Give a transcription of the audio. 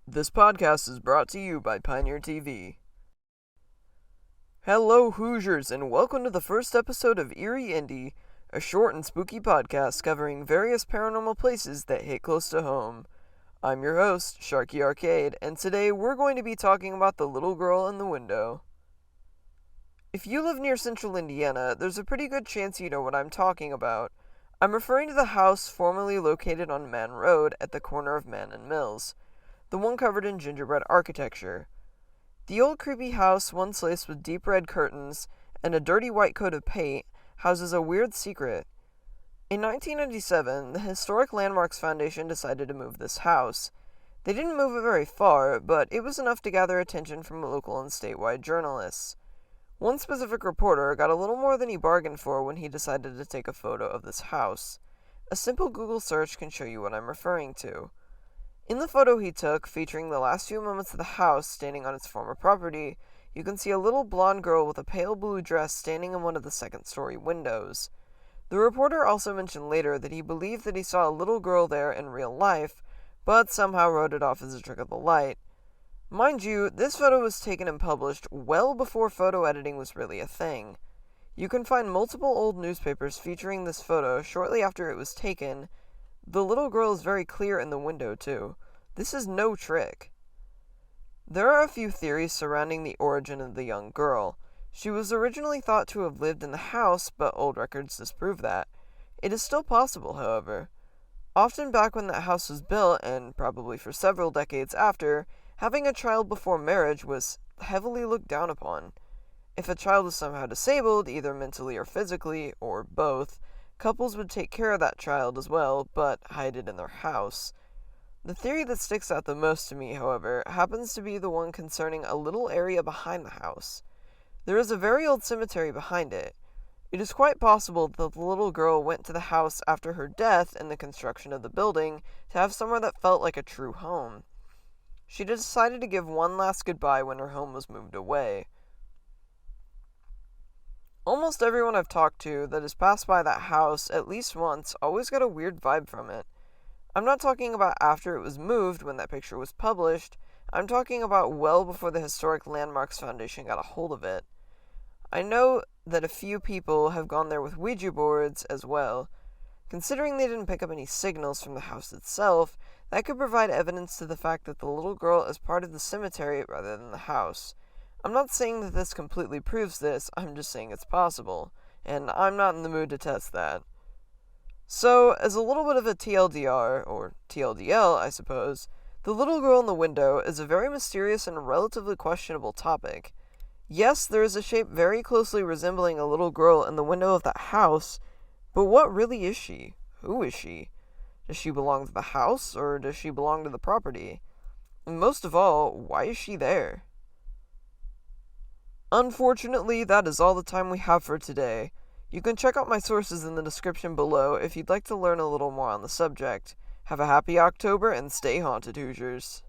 This podcast is brought to you by Pioneer TV. Hello, Hoosiers, and welcome to the first episode of eerieindy, a short and spooky podcast covering various paranormal places that hit close to home. I'm your host, Sharky Arcade, and today we're going to be talking about the little girl in the window. If you live near central Indiana, there's a pretty good chance you know what I'm talking about. I'm referring to the house formerly located on Mann Road at the corner of Mann and Mills, the one covered in gingerbread architecture. The old creepy house, once laced with deep red curtains and a dirty white coat of paint, houses a weird secret. In 1997, the Historic Landmarks Foundation decided to move this house. They didn't move it very far, but it was enough to gather attention from local and statewide journalists. One specific reporter got a little more than he bargained for when he decided to take a photo of this house. A simple Google search can show you what I'm referring to. In the photo he took, featuring the last few moments of the house standing on its former property, you can see a little blonde girl with a pale blue dress standing in one of the second-story windows. The reporter also mentioned later that he believed that he saw a little girl there in real life, but somehow wrote it off as a trick of the light. Mind you, this photo was taken and published well before photo editing was really a thing. You can find multiple old newspapers featuring this photo shortly after it was taken. The little girl is very clear in the window, too. This is no trick. There are a few theories surrounding the origin of the young girl. She was originally thought to have lived in the house, but old records disprove that. It is still possible, however. Often back when that house was built, and probably for several decades after, having a child before marriage was heavily looked down upon. If a child was somehow disabled, either mentally or physically, or both, couples would take care of that child as well, but hide it in their house. The theory that sticks out the most to me, however, happens to be the one concerning a little area behind the house. There is a very old cemetery behind it. It is quite possible that the little girl went to the house after her death and the construction of the building to have somewhere that felt like a true home. She decided to give one last goodbye when her home was moved away. Almost everyone I've talked to that has passed by that house at least once always got a weird vibe from it. I'm not talking about after it was moved when that picture was published. I'm talking about well before the Historic Landmarks Foundation got a hold of it. I know that a few people have gone there with Ouija boards as well. Considering they didn't pick up any signals from the house itself, that could provide evidence to the fact that the little girl is part of the cemetery rather than the house. I'm not saying that this completely proves this, I'm just saying it's possible, and I'm not in the mood to test that. So, as a little bit of a TLDR, or TLDL, I suppose, the little girl in the window is a very mysterious and relatively questionable topic. Yes, there is a shape very closely resembling a little girl in the window of that house, but what really is she? Who is she? Does she belong to the house, or does she belong to the property? And most of all, why is she there? Unfortunately, that is all the time we have for today. You can check out my sources in the description below if you'd like to learn a little more on the subject. Have a happy October and stay haunted, Hoosiers.